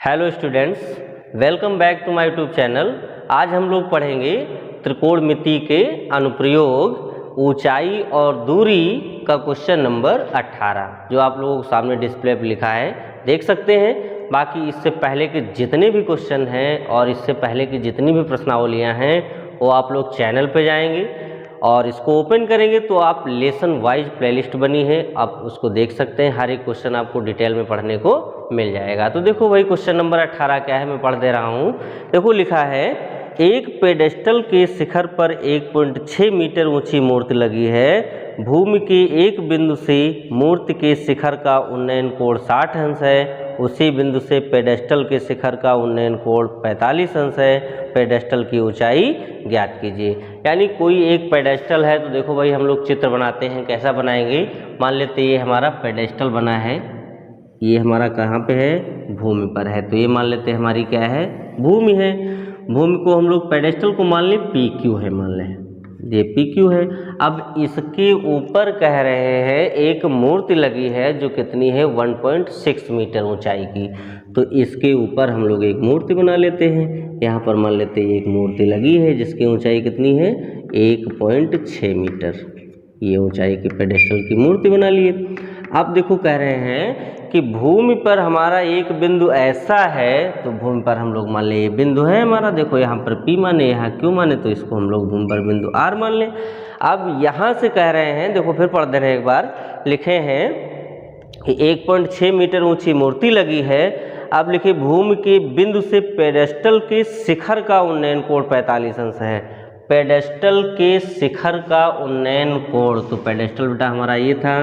Hello students, welcome back to my YouTube channel. आज हम लोग पढ़ेंगे त्रिकोणमिति के अनुप्रयोग ऊंचाई और दूरी का क्वेश्चन नंबर 18, जो आप लोगों के सामने डिस्प्ले पर लिखा है, देख सकते हैं। बाकी इससे पहले के जितने भी क्वेश्चन हैं और इससे पहले की जितनी भी प्रश्नावलियाँ हैं वो आप लोग चैनल पे जाएंगे और इसको ओपन करेंगे तो आप लेसन वाइज प्लेलिस्ट बनी है, आप उसको देख सकते हैं। हर एक क्वेश्चन आपको डिटेल में पढ़ने को मिल जाएगा। तो देखो भाई, क्वेश्चन नंबर 18 क्या है, मैं पढ़ दे रहा हूँ। देखो लिखा है, एक पेडेस्टल के शिखर पर 1.6 मीटर ऊंची मूर्ति लगी है। भूमि के एक बिंदु से मूर्ति के शिखर का उन्नयन कोण 60 अंश है। उसी बिंदु से पेडेस्टल के शिखर का उन्नयन कोण 45 अंश है। पेडेस्टल की ऊंचाई ज्ञात कीजिए। यानी कोई एक पेडेस्टल है, तो देखो भाई हम लोग चित्र बनाते हैं। कैसा बनाएंगे, मान लेते ये हमारा पेडेस्टल बना है, ये हमारा कहाँ पे है, भूमि पर है। तो ये मान लेते हैं हमारी क्या है, भूमि है। भूमि को हम लोग पेडेस्टल को मान लें PQ है, मान लें ये PQ है। अब इसके ऊपर कह रहे हैं एक मूर्ति लगी है जो कितनी है, 1.6 मीटर ऊंचाई की। तो इसके ऊपर हम लोग एक मूर्ति बना लेते हैं। यहाँ पर मान लेते हैं एक मूर्ति लगी है जिसकी ऊंचाई कितनी है, 1.6 मीटर। ये ऊंचाई की पेडेस्टल की मूर्ति बना लिए। अब देखो कह रहे हैं कि भूमि पर हमारा एक बिंदु ऐसा है, तो भूमि पर हम लोग मान लें ये बिंदु है हमारा। देखो यहाँ पर P माने, यहाँ Q माने, तो इसको हम लोग भूमि पर बिंदु R मान लें। अब यहाँ से कह रहे हैं, देखो फिर पढ़ दे रहे हैं, एक बार लिखे हैं कि 1.6 मीटर ऊंची मूर्ति लगी है। अब लिखिए, भूमि के बिंदु से पेडेस्टल के शिखर का उन्नयन कोण 45 अंश है। पेडेस्टल के शिखर का उन्नयन कोण, तो पेडेस्टल बेटा हमारा ये था,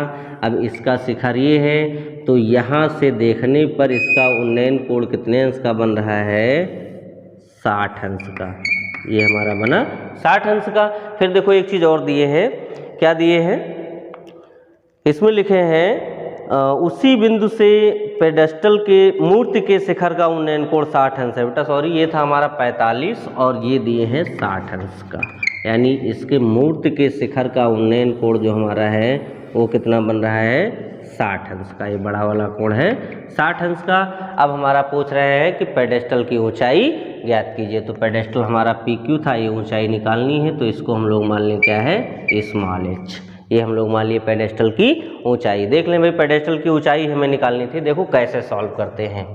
अब इसका शिखर ये है, तो यहाँ से देखने पर इसका उन्नयन कोण कितने अंश का बन रहा है, 60 अंश का। ये हमारा बना 60 अंश का। फिर देखो एक चीज़ और दिए हैं, क्या दिए हैं, इसमें लिखे हैं उसी बिंदु से पेडेस्टल के मूर्ति के शिखर का उन्नयन कोण 60 अंश है। बेटा सॉरी, ये था हमारा 45 और ये दिए हैं 60 अंश का। यानी इसके मूर्ति के शिखर का उन्नयन कोण जो हमारा है वो कितना बन रहा है, 60 अंश का। ये बड़ा वाला कोण है 60 अंश का। अब हमारा पूछ रहे हैं कि पेडेस्टल की ऊंचाई ज्ञात कीजिए। तो पेडेस्टल हमारा PQ था, ये ऊंचाई निकालनी है, तो इसको हम लोग मान लें क्या है, स्मॉल h। ये हम लोग मान लिए पेडेस्टल की ऊंचाई। देख लें भाई, पेडेस्टल की ऊंचाई हमें निकालनी थी। देखो कैसे सॉल्व करते हैं।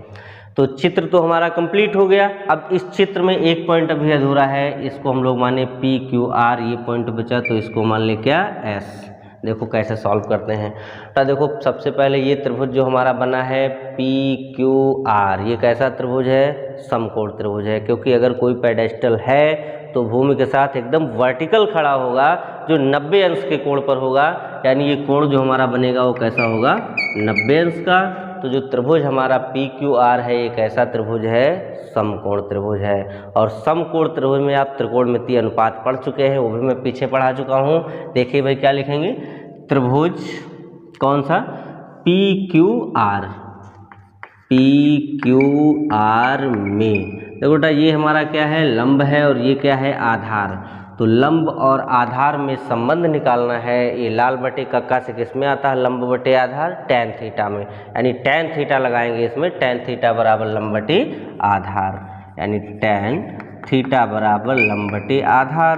तो चित्र तो हमारा कंप्लीट हो गया। अब इस चित्र में एक पॉइंट अभी अधूरा है, इसको हम लोग माने PQR, ये पॉइंट बचा, तो इसको मान ले क्या, S। देखो कैसे सॉल्व करते हैं। तो देखो सबसे पहले ये त्रिभुज जो हमारा बना है PQR, ये कैसा त्रिभुज है, समकोण त्रिभुज है। क्योंकि अगर कोई पेडेस्टल है तो भूमि के साथ एकदम वर्टिकल खड़ा होगा, जो 90 अंश के कोण पर होगा। यानी ये कोण जो हमारा बनेगा वो कैसा होगा, 90 अंश का। तो जो त्रिभुज हमारा PQR है, ये कैसा त्रिभुज है, समकोण त्रिभुज है। और समकोण त्रिभुज में आप त्रिकोणमितीय अनुपात पढ़ चुके हैं, वो भी मैं पीछे पढ़ा चुका हूँ। देखिए भाई क्या लिखेंगे, त्रिभुज कौन सा, PQR में देखो बेटा, ये हमारा क्या है, लंब है, और ये क्या है, आधार। तो लंब और आधार में संबंध निकालना है। ये लाल बटे कक्का से किस में आता है, लंब बटे आधार, tan थीटा में। यानी tan थीटा लगाएंगे इसमें, tan थीटा बराबर लंब बटे आधार, यानी tan थीटा बराबर लंब बटे आधार,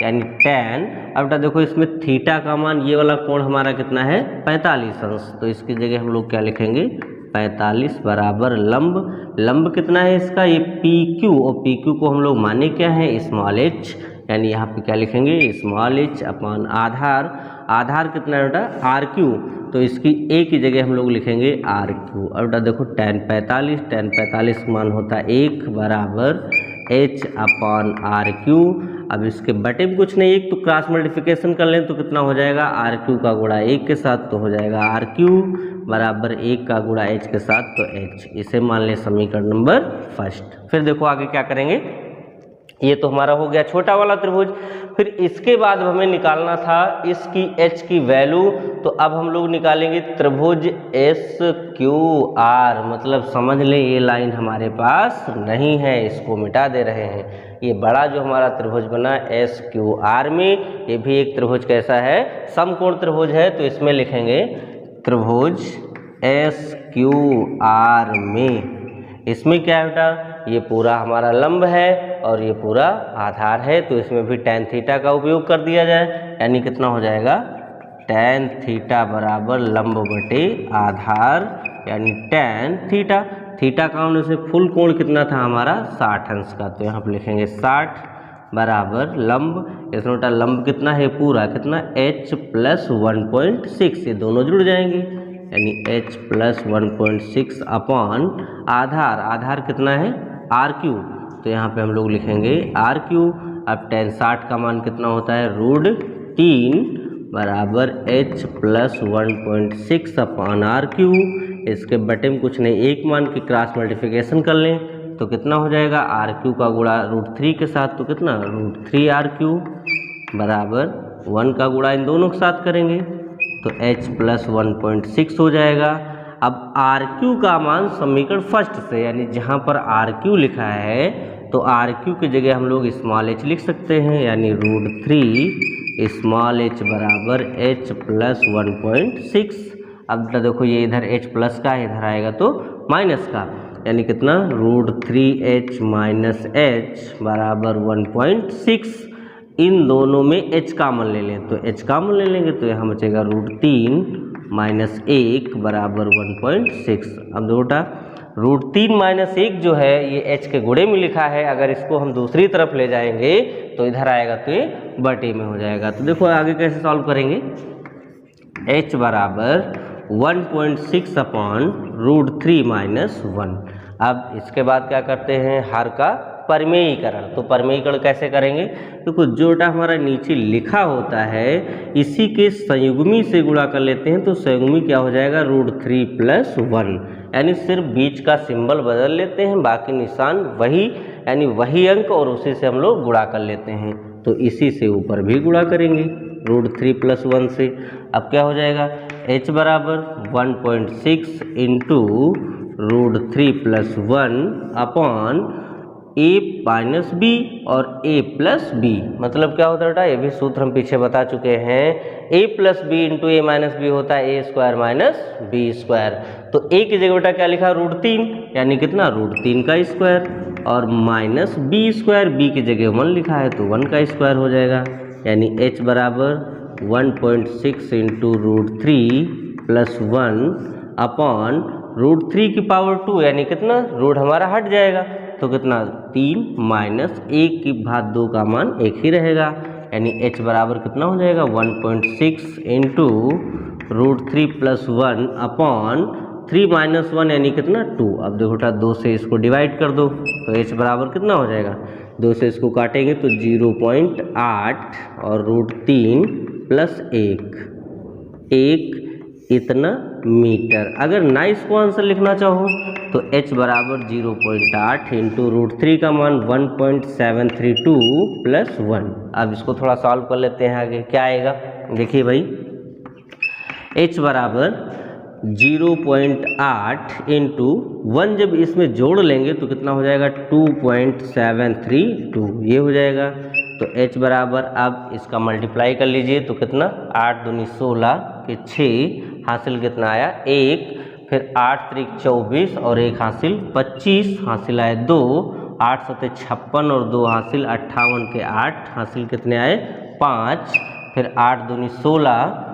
यानी tan। अब बेटा देखो इसमें थीटा का मान, ये वाला कोण हमारा कितना है, 45 अंश। तो इसकी जगह हम लोग क्या लिखेंगे, 45 बराबर लंब। लंब कितना है इसका, ये PQ, और PQ को हम लोग माने क्या है, स्मॉल h। यानी यहाँ पे क्या लिखेंगे, स्मॉल h अपॉन आधार। आधार कितना है बेटा, RQ, तो इसकी a की जगह हम लोग लिखेंगे RQ। और बेटा देखो tan 45 का मान होता है 1 बराबर h अपॉन RQ। अब इसके बटे भी कुछ नहीं, एक तो क्रॉस मल्टीप्लिकेशन कर लें तो कितना हो जाएगा, RQ का गुणा 1 के साथ, तो हो जाएगा RQ बराबर 1 का गुणा h के साथ, तो h। इसे मान लें समीकरण नंबर फर्स्ट। फिर देखो आगे क्या करेंगे, ये तो हमारा हो गया छोटा वाला त्रिभुज। फिर इसके बाद हमें निकालना था इसकी h की वैल्यू। तो अब हम लोग निकालेंगे त्रिभुज SQR। मतलब समझ लें ये लाइन हमारे पास नहीं है, इसको मिटा दे रहे हैं। ये बड़ा जो हमारा त्रिभुज बना SQR में, ये भी एक त्रिभुज कैसा है, समकोण त्रिभुज है। तो इसमें लिखेंगे त्रिभुज SQR में इसमें क्या है बेटा, ये पूरा हमारा लंब है और ये पूरा आधार है, तो इसमें भी tan थीटा का उपयोग कर दिया जाए, यानी कितना हो जाएगा tan थीटा बराबर लंब बटे आधार, यानी tan थीटा। थीटा का होने से फुल कोण कितना था हमारा 60 अंश का, तो यहाँ पर लिखेंगे 60 बराबर लंब, इसमें बेटा लंब कितना है पूरा कितना h प्लस 1.6, ये दोनों जुड़ जाएंगे, यानी h प्लस 1.6 अपॉन आधार, आधार कितना है आर क्यू, तो यहाँ पे हम लोग लिखेंगे आर क्यू। अब tan 60 का मान कितना होता है √3 बराबर h plus 1.6 upon R Q. इसके बटे में कुछ नहीं, एक मान की क्रॉस मल्टीप्लिकेशन कर लें तो कितना हो जाएगा आर क्यू का गुणा √3 के साथ, तो कितना √3 आर क्यू बराबर 1 का गुणा इन दोनों के साथ करेंगे तो h प्लस 1.6 हो जाएगा। अब आर क्यू का मान समीकरण फर्स्ट से, यानी जहाँ पर आर क्यू लिखा है तो आर क्यू की जगह हम लोग स्मॉल h लिख सकते हैं, यानी √3 स्मॉल h बराबर h प्लस 1.6। अब देखो ये इधर h प्लस का इधर आएगा तो माइनस का, यानी कितना √3h माइनस h बराबर 1.6। इन दोनों में h कामन ले लें तो h कामन ले लेंगे तो यहाँ बचेगा √3 माइनस 1 बराबर 1.6। अब बेटा √3 माइनस 1 जो है ये h के गुणे में लिखा है, अगर इसको हम दूसरी तरफ ले जाएंगे तो इधर आएगा तो ये बटे में हो जाएगा। तो देखो आगे कैसे सॉल्व करेंगे, h बराबर 1.6 अपॉन √3 माइनस 1। अब इसके बाद क्या करते हैं हर का परिमेयीकरण, तो परिमेयीकरण कैसे करेंगे, देखो जो बेटा हमारा नीचे लिखा होता है इसी के संयुग्मी से गुणा कर लेते हैं, तो संयुग्मी क्या हो जाएगा √3 प्लस 1, यानी सिर्फ बीच का सिंबल बदल लेते हैं, बाकी निशान वही, यानी वही अंक और उसी से हम लोग गुणा कर लेते हैं, तो इसी से ऊपर भी गुणा करेंगे √3 प्लस 1 से। अब क्या हो जाएगा h बराबर 1.6 into √3 plus 1 upon a minus B और a प्लस बी, मतलब क्या होता है बेटा, ये भी सूत्र हम पीछे बता चुके हैं, a plus B into A minus B होता है a square minus B square. तो a की जगह बेटा क्या लिखा √3, यानी कितना √3 का स्क्वायर, और माइनस बी स्क्वायर, बी की जगह 1 लिखा है तो 1 का स्क्वायर हो जाएगा, यानी h बराबर 1.6 इंटू √3 प्लस 1 अपॉन √3 की पावर 2, यानी कितना रूट हमारा हट जाएगा तो कितना 3 माइनस 1 की घात 2 का मान 1 ही रहेगा, यानी h बराबर कितना हो जाएगा 1.6 इंटू √3 प्लस 1 अपॉन 3 माइनस 1, यानी कितना 2। अब देखो बेटा 2 से इसको डिवाइड कर दो तो h बराबर कितना हो जाएगा, 2 से इसको काटेंगे तो 0.8 और √3 प्लस 1 इतना मीटर। अगर ना इसको आंसर लिखना चाहो तो h बराबर 0.8 इंटू √3 का मान 1.732 प्लस 1। अब इसको थोड़ा सॉल्व कर लेते हैं, आगे क्या आएगा देखिए भाई, h बराबर 0.8 इंटू 1 जब इसमें जोड़ लेंगे तो कितना हो जाएगा 2.732, ये हो जाएगा। तो h बराबर अब इसका मल्टीप्लाई कर लीजिए तो कितना 8 दूनी 16 के 6 हासिल कितना आया 1, फिर 8 त्रिक 24 और 1 हासिल 25 हासिल आए 2, 8 सते 56 और 2 हासिल 58 के 8 हासिल कितने आए 5, फिर 8 दूनी 16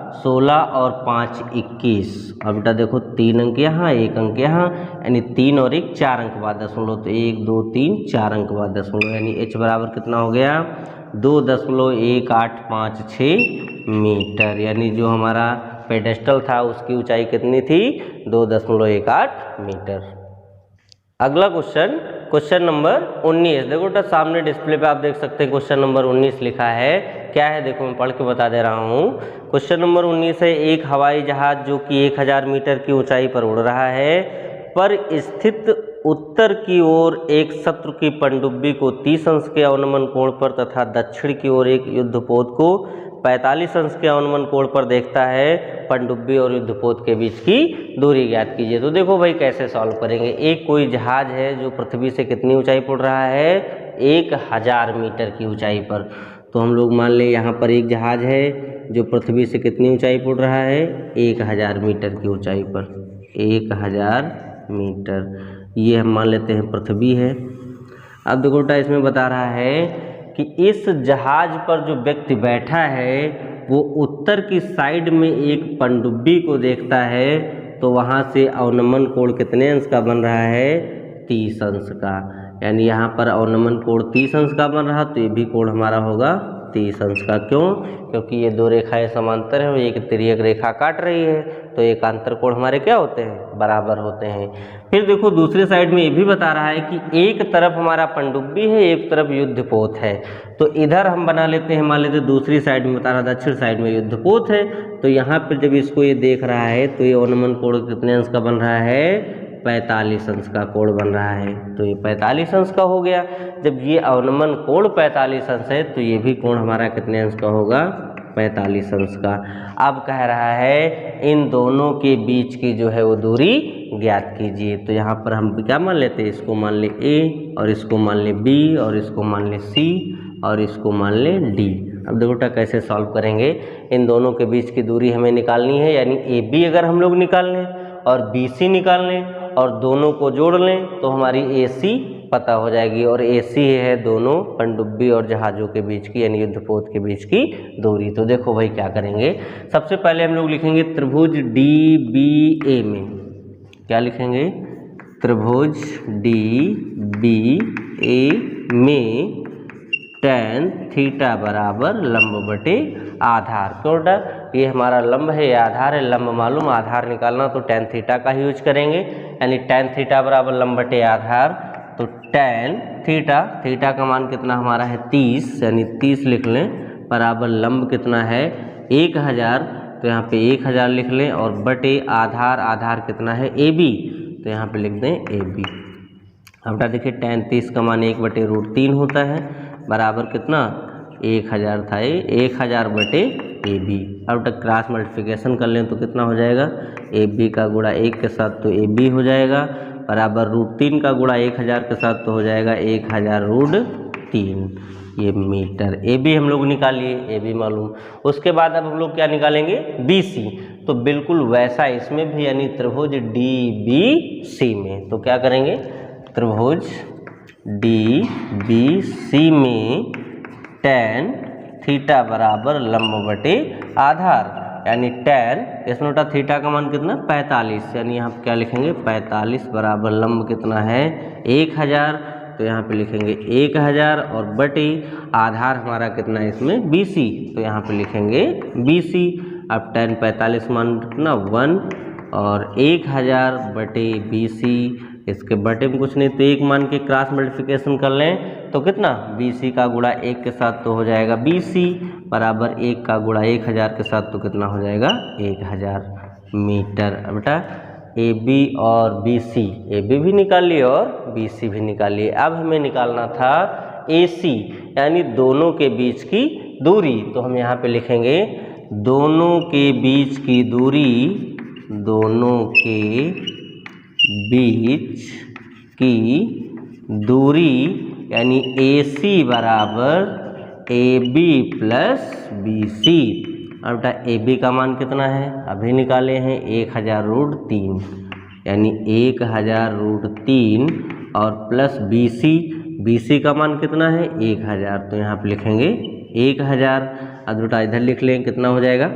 और 5 21। अब बेटा देखो 3 अंक यहाँ 1 अंक यहाँ, यानी 3 और 1 4 अंक बाद दशमलव, तो 1 2 3 4 अंक बाद दशमलव, यानी h बराबर कितना हो गया 2.1856 मीटर, यानी जो हमारा पेडेस्टल था उसकी ऊंचाई कितनी थी 2.18 मीटर। अगला क्वेश्चन नंबर 19, देखो बेटा सामने डिस्प्ले पे आप देख सकते हैं क्वेश्चन नंबर 19 लिखा है, क्या है देखो मैं पढ़ के बता दे रहा हूँ। क्वेश्चन नंबर 19 है, एक हवाई जहाज जो कि 1000 मीटर की ऊंचाई पर उड़ रहा है पर स्थित उत्तर की ओर एक शत्रु की पनडुब्बी को 30 अंश के अवनमन कोण पर तथा दक्षिण की ओर एक युद्धपोत को 45 अंश के अवनमन कोण पर देखता है, पनडुब्बी और युद्धपोत के बीच की दूरी ज्ञात कीजिए। तो देखो भाई कैसे सॉल्व करेंगे, एक कोई जहाज है जो पृथ्वी से कितनी ऊंचाई पर उड़ रहा है 1000 मीटर की ऊंचाई पर, तो हम लोग मान लें यहाँ पर एक जहाज है जो पृथ्वी से कितनी ऊंचाई पर उड़ रहा है 1000 मीटर की ऊंचाई पर, 1000 मीटर। ये हम मान लेते हैं पृथ्वी है। अब देखो बेटा इसमें बता रहा है कि इस जहाज पर जो व्यक्ति बैठा है वो उत्तर की साइड में एक पनडुब्बी को देखता है, तो वहाँ से अवनमन कोण कितने अंश का बन रहा है? 30 अंश का। यानी यहाँ पर अवनमन कोण 30 अंश का बन रहा, तो ये भी कोण हमारा होगा 30 अंश का। क्यों? क्योंकि ये दो रेखाएं समांतर है और एक तिर्यक रेखा काट रही है, तो एकांतर कोण हमारे क्या होते हैं? बराबर होते हैं। फिर देखो दूसरे साइड में ये भी बता रहा है कि एक तरफ हमारा पनडुब्बी है, एक तरफ युद्धपोत है, तो इधर हम बना लेते हैं, मान लेते हैं दूसरी साइड में बता रहा, दक्षिण साइड में युद्धपोत है, तो यहाँ पर जब इसको ये देख रहा है तो ये अवनमन कोण कितने अंश का बन रहा है? 45 अंश का कोण बन रहा है। तो ये 45 अंश का हो गया। जब ये अवनमन कोण 45 अंश है तो ये भी कोण हमारा कितने अंश का होगा? 45 अंश का। अब कह रहा है इन दोनों के बीच की जो है वो दूरी ज्ञात कीजिए। तो यहाँ पर हम क्या मान लेते हैं? इसको मान ले A और इसको मान ले B और इसको मान ले C और इसको मान ले D। अब देखो बेटा कैसे सॉल्व करेंगे। इन दोनों के बीच की दूरी हमें निकालनी है, यानी AB अगर हम लोग निकाल लें और BC निकाल लें और दोनों को जोड़ लें तो हमारी AC पता हो जाएगी, और AC है दोनों पनडुब्बी और जहाज़ों के बीच की, यानी युद्धपोत के बीच की दूरी। तो देखो भाई क्या करेंगे, सबसे पहले हम लोग लिखेंगे त्रिभुज DBA में, क्या लिखेंगे? त्रिभुज DBA में tan थीटा बराबर लंब बटे आधार। क्यों बेटा? ये हमारा लंब है, ये आधार है, लंब मालूम, आधार निकालना तो tan थीटा का ही यूज करेंगे, यानी tan थीटा बराबर लंब बटे आधार। तो tan थीटा, थीटा का मान कितना हमारा है? 30, यानी 30 लिख लें, बराबर लंब कितना है? 1000, तो यहाँ पे 1000 लिख लें, और बटे आधार, आधार कितना है? AB, तो यहाँ पे लिख दें AB। अब बेटा देखिए tan 30 का मान 1/√3 होता है, बराबर कितना? 1000 था, ये 1000 बटे AB। अब तक क्रॉस मल्टीप्लिकेशन कर लें तो कितना हो जाएगा? AB का गुणा 1 के साथ तो AB हो जाएगा, बराबर √3 का गुणा 1000 के साथ तो हो जाएगा 1000√3, ये मीटर। AB हम लोग निकाल लिए, AB मालूम। उसके बाद अब हम लोग क्या निकालेंगे? BC। तो बिल्कुल वैसा इसमें भी, यानी त्रिभुज DBC में, तो क्या करेंगे? त्रिभुज DBC में tan थीटा बराबर लंब बटे आधार, यानी tan, इसमें बेटा थीटा का मान कितना? 45, यानी यहाँ क्या लिखेंगे? 45 बराबर लंब कितना है? 1000, तो यहाँ पे लिखेंगे 1000, और बटे आधार हमारा कितना है इसमें? BC, तो यहाँ पे लिखेंगे BC। अब tan 45 मान कितना? 1, और 1000 बटे BC, इसके बटे में कुछ नहीं तो 1 मान के क्रॉस मल्टीप्लिकेशन कर लें तो कितना? BC का गुणा 1 के साथ तो हो जाएगा BC, बराबर 1 का गुणा 1000 के साथ तो कितना हो जाएगा? 1000 मीटर। अब बेटा AB और BC, AB भी निकाल लिए और BC भी निकाल लिए। अब हमें निकालना था AC, यानी दोनों के बीच की दूरी। तो हम यहाँ पे लिखेंगे दोनों के बीच की दूरी, दोनों के बीच की दूरी, यानी AC बराबर AB प्लस BC। अब बेटा AB का मान कितना है? अभी निकाले हैं 1000√3, यानी 1000√3, और प्लस BC का मान कितना है? 1000, तो यहाँ पे लिखेंगे 1000। अब बेटा इधर लिख लें, कितना हो जाएगा?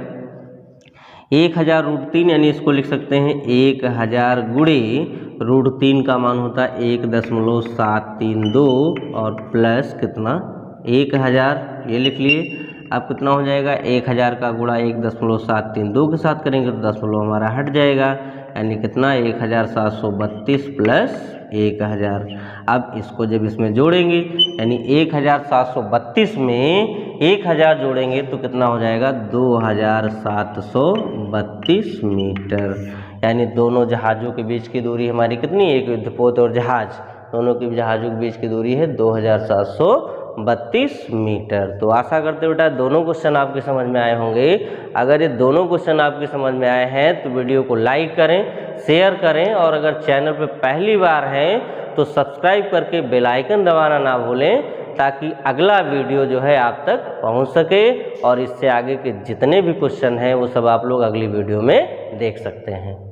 1000√3, यानी इसको लिख सकते हैं 1000 गुणे √3 का मान होता है 1.732, और प्लस कितना? 1000, ये लिख लिए। अब कितना हो जाएगा? 1000 का गुणा 1.732 के साथ करेंगे तो दशमलव हमारा हट जाएगा, यानी कितना? 1732 प्लस 1000। अब इसको जब इसमें जोड़ेंगे, यानी 1732 में 1000 जोड़ेंगे तो कितना हो जाएगा? 2732 मीटर। यानी दोनों जहाज़ों के बीच की दूरी हमारी कितनी? एक युद्धपोत और जहाज़, दोनों के जहाज़ों के बीच की दूरी है 2732 मीटर। तो आशा करते बेटा दोनों क्वेश्चन आपके समझ में आए होंगे। अगर ये दोनों क्वेश्चन आपके समझ में आए हैं तो वीडियो को लाइक करें, शेयर करें, और अगर चैनल पर पहली बार हैं तो सब्सक्राइब करके बेल आइकन दबाना ना भूलें, ताकि अगला वीडियो जो है आप तक पहुंच सके, और इससे आगे के जितने भी क्वेश्चन हैं वो सब आप लोग अगली वीडियो में देख सकते हैं।